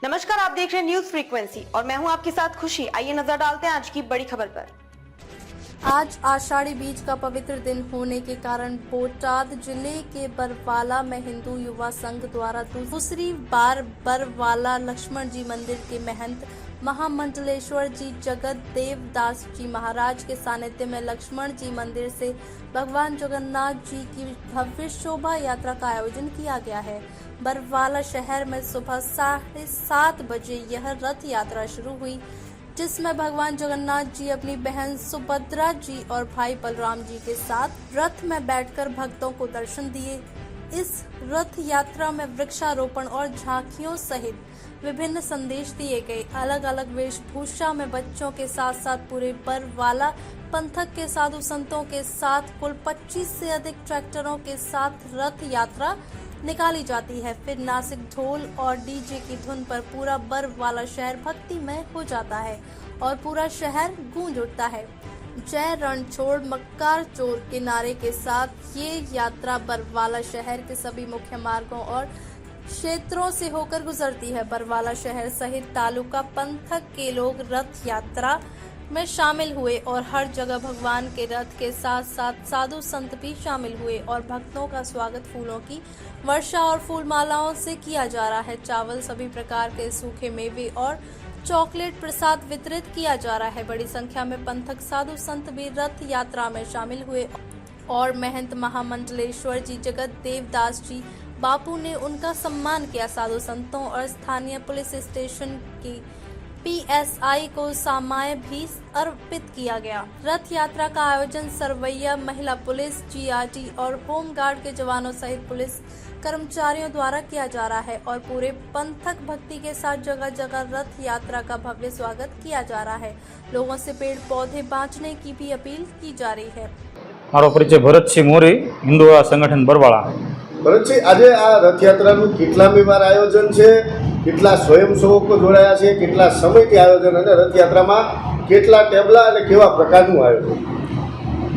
नमस्कार, आप देख रहे हैं न्यूज फ्रीक्वेंसी और मैं हूं आपके साथ खुशी। आइए नजर डालते हैं आज की बड़ी खबर पर। आज आषाढ़ी बीज का पवित्र दिन होने के कारण बोटाद जिले के बरवाला में हिंदू युवा संघ द्वारा दूसरी बार बरवाला लक्ष्मण जी मंदिर के महंत महामंडलेश्वर जी जगत देवदास जी महाराज के सानिध्य में लक्ष्मण जी मंदिर से भगवान जगन्नाथ जी की भव्य शोभा यात्रा का आयोजन किया गया है। बरवाला शहर में सुबह 7:30 बजे यह रथ यात्रा शुरू हुई, जिसमें भगवान जगन्नाथ जी अपनी बहन सुभद्रा जी और भाई बलराम जी के साथ रथ में बैठकर भक्तों को दर्शन दिए। इस रथ यात्रा में वृक्षारोपण और झांकियों सहित विभिन्न संदेश दिए गए। अलग अलग वेशभूषा में बच्चों के साथ साथ पूरे बरवाला पंथक के साधु संतों के साथ कुल 25 से अधिक ट्रैक्टरों के साथ रथ यात्रा निकाली जाती है। फिर नासिक ढोल और डीजे की धुन पर पूरा बरवाला शहर भक्तिमय हो जाता है और पूरा शहर गूंज उठता है। जय रण छोड़ मक्कार चोर के नारे के साथ ये यात्रा बरवाला शहर के सभी मुख्य मार्गों और क्षेत्रों से होकर गुजरती है। बरवाला शहर सहित तालुका पंथक के लोग रथ यात्रा में शामिल हुए और हर जगह भगवान के रथ के साथ साथ साधु संत भी शामिल हुए और भक्तों का स्वागत फूलों की वर्षा और फूल मालाओं से किया जा रहा है। चावल, सभी प्रकार के सूखे मेवे और चॉकलेट प्रसाद वितरित किया जा रहा है। बड़ी संख्या में पंथक साधु संत भी रथ यात्रा में शामिल हुए और महंत महामंडलेश्वर जी जगत देवदास जी बापू ने उनका सम्मान किया। साधु संतों और स्थानीय पुलिस स्टेशन की PSI को सामाय भी अर्पित किया गया। रथ यात्रा का आयोजन सरवैया महिला पुलिस, GRT और होमगार्ड के जवानों सहित पुलिस कर्मचारियों द्वारा किया जा रहा है और पूरे पंथक भक्ति के साथ जगह जगह रथ यात्रा का भव्य स्वागत किया जा रहा है। लोगों से पेड़ पौधे बांटने की भी अपील की जा रही है। मारो परिचय भरतसिंह मोरी, हिंदू संगठन बरवाला। ભરતજી, આજે આ રથયાત્રાનું કેટલામી વાર આયોજન છે, કેટલા સ્વયંસેવકો જોડાયા છે, કેટલા સમયથી આયોજન અને રથયાત્રામાં કેટલા ટેબલા અને કેવા પ્રકારનું આયોજન?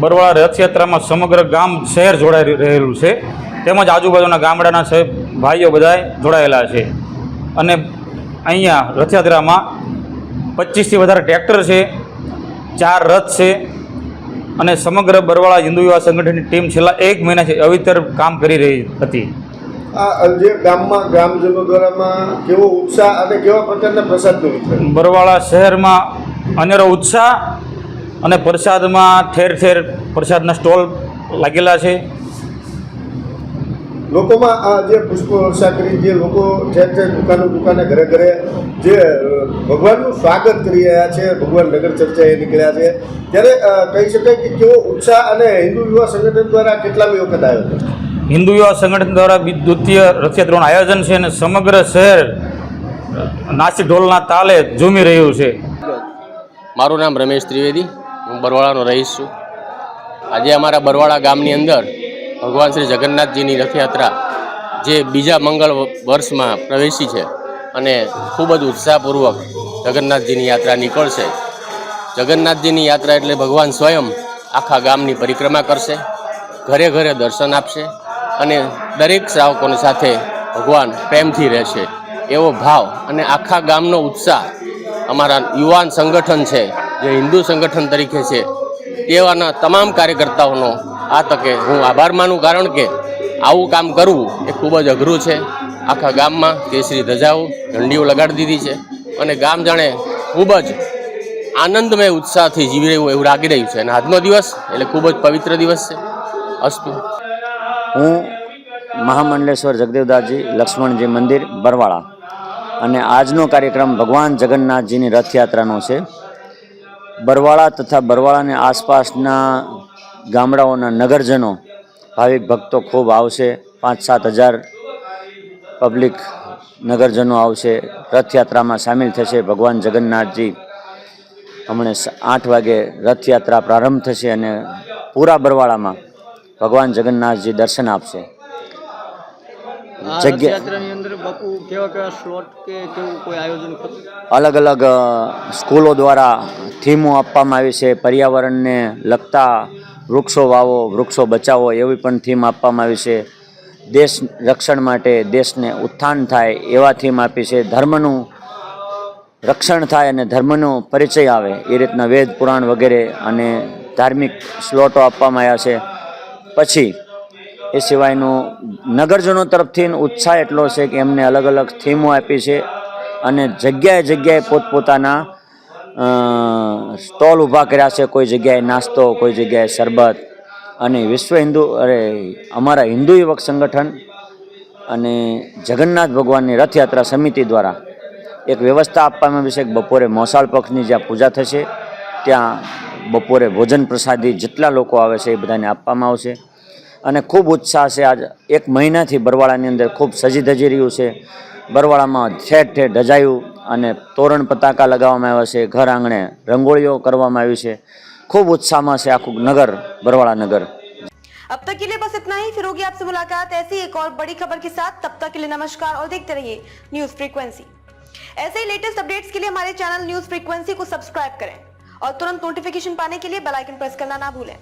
બરવાળા રથયાત્રામાં સમગ્ર ગામ શહેર જોડાઈ રહેલું છે, તેમજ આજુબાજુના ગામડાના ભાઈઓ બધાય જોડાયેલા છે અને અહીંયા રથયાત્રામાં 25થી વધારે ટ્રેક્ટર છે, 4 રથ છે અને સમગ્ર બરવાળા હિન્દુ યુવા સંગઠનની ટીમ છેલ્લા 1 મહિનાથી અવિતર કામ કરી રહી હતી। આ જે ગામમાં ગ્રામજનો દ્વારામાં કેવો ઉત્સાહ અને કેવા પ્રકારના પ્રસાદનું વિતરણ? બરવાળા શહેરમાં અનેરો ઉત્સાહ અને પ્રસાદમાં ઠેર ઠેર પ્રસાદના સ્ટોલ લાગેલા છે। લોકોમાં આ જે પુષ્પ વર્ષા કરી જે લોકો ઠેર ઠેર દુકાને ઘરે ઘરે જે ભગવાનનું સ્વાગત કરી રહ્યા છે, ભગવાન નગર ચર્ચાએ નીકળ્યા છે, ત્યારે કહી શકાય કે કેવો ઉત્સાહ અને હિન્દુ યુવા સંગઠન દ્વારા કેટલામી વખત આયોજન? હિન્દુ યુવા સંગઠન દ્વારા દ્વિતીય રથયાત્રાનું આયોજન છે અને સમગ્ર શહેર નાસિક ઢોલના તાલે ઝૂમી રહ્યું છે। મારું નામ રમેશ ત્રિવેદી, હું બરવાળાનો રહીશ છું। આજે અમારા બરવાળા ગામની અંદર ભગવાન શ્રી જગન્નાથજીની રથયાત્રા જે બીજા મંગળ વર્ષમાં પ્રવેશી છે અને ખૂબ જ ઉત્સાહપૂર્વક જગન્નાથજીની યાત્રા નીકળશે। જગન્નાથજીની યાત્રા એટલે ભગવાન સ્વયં આખા ગામની પરિક્રમા કરશે, ઘરે ઘરે દર્શન આપશે અને દરેક શ્રાવકોની સાથે ભગવાન પ્રેમથી રહેશે એવો ભાવ અને આખા ગામનો ઉત્સાહ અમારા યુવાન સંગઠન છે જે હિન્દુ સંગઠન તરીકે છે તેવાના તમામ કાર્યકર્તાઓનો આ તકે હું આભાર માનું, કારણ કે આવું કામ કરવું એ ખૂબ જ અઘરું છે। આખા ગામમાં કેસરી ધજાઓ, ઝંડીઓ લગાડી દીધી છે અને ગામ જાણે ખૂબ જ આનંદમય ઉત્સાહથી જીવી રહ્યું એવું લાગી રહ્યું છે અને આજનો દિવસ એટલે ખૂબ જ પવિત્ર દિવસ છે। અસ્તુ। હું મહામંડલેશ્વર જગદેવદાસજી લક્ષ્મણજી મંદિર બરવાળા અને આજનો કાર્યક્રમ ભગવાન જગન્નાથજીની રથયાત્રાનો છે। બરવાળા તથા બરવાળાની આસપાસના ગામડાઓના નગરજનો ભાવિક ભક્તો ખૂબ આવશે। 5-7 હજાર પબ્લિક નગરજનો આવશે, રથયાત્રામાં સામેલ થશે। ભગવાન જગન્નાથજી હમણાં 8 વાગે રથયાત્રા પ્રારંભ થશે અને પૂરા બરવાળામાં ભગવાન જગન્નાથજી દર્શન આપશે। અલગ અલગ સ્કૂલો દ્વારા થીમો આપવામાં આવી છે। પર્યાવરણને લગતા વૃક્ષો વાવો, વૃક્ષો બચાવો એવી પણ થીમ આપવામાં આવી છે। દેશ રક્ષણ માટે, દેશને ઉત્થાન થાય એવા થીમ આપી છે। ધર્મનું રક્ષણ થાય અને ધર્મનો પરિચય આવે એ રીતના વેદ પુરાણ વગેરે અને ધાર્મિક સ્લોટો આપવામાં આવ્યા છે. પછી એ સિવાયનું નગરજનો તરફથી ઉત્સાહ એટલો છે કે એમને અલગ અલગ થીમો આપી છે અને જગ્યાએ જગ્યાએ પોતપોતાના સ્ટોલ ઊભા કર્યા છે. કોઈ જગ્યાએ નાસ્તો, કોઈ જગ્યાએ શરબત. અને વિશ્વ હિન્દુ અમારા હિન્દુ યુવક સંગઠન અને જગન્નાથ ભગવાનની રથયાત્રા સમિતિ દ્વારા એક વ્યવસ્થા આપવામાં આવી છે કે બપોરે મોસાળ પક્ષની જ્યાં પૂજા થશે ત્યાં બપોરે ભોજન પ્રસાદી જેટલા લોકો આવે છે એ બધાને આપવામાં આવશે. અને ખૂબ ઉત્સાહ છે. આજ એક મહિનાથી બરવાળાની અંદર ખૂબ સજી ધજી રહ્યું છે. બરવાળામાં ઠેર ઠેર ધજાયું અને તોરણ પતાકા લગાવવામાં આવ્યા છે. ઘર આંગણે રંગોળીઓ કરવામાં આવી છે. खूब उत्साह में से आखू नगर बरवाड़ा नगर. अब तक के लिए बस इतना ही. फिर होगी आपसे मुलाकात ऐसी एक और बड़ी खबर के साथ. तब तक के लिए नमस्कार और देखते रहिए न्यूज फ्रीक्वेंसी. ऐसे ही लेटेस्ट अपडेट्स के लिए हमारे चैनल न्यूज फ्रीक्वेंसी को सब्सक्राइब करें और तुरंत नोटिफिकेशन पाने के लिए बेल आइकन प्रेस करना ना भूलें.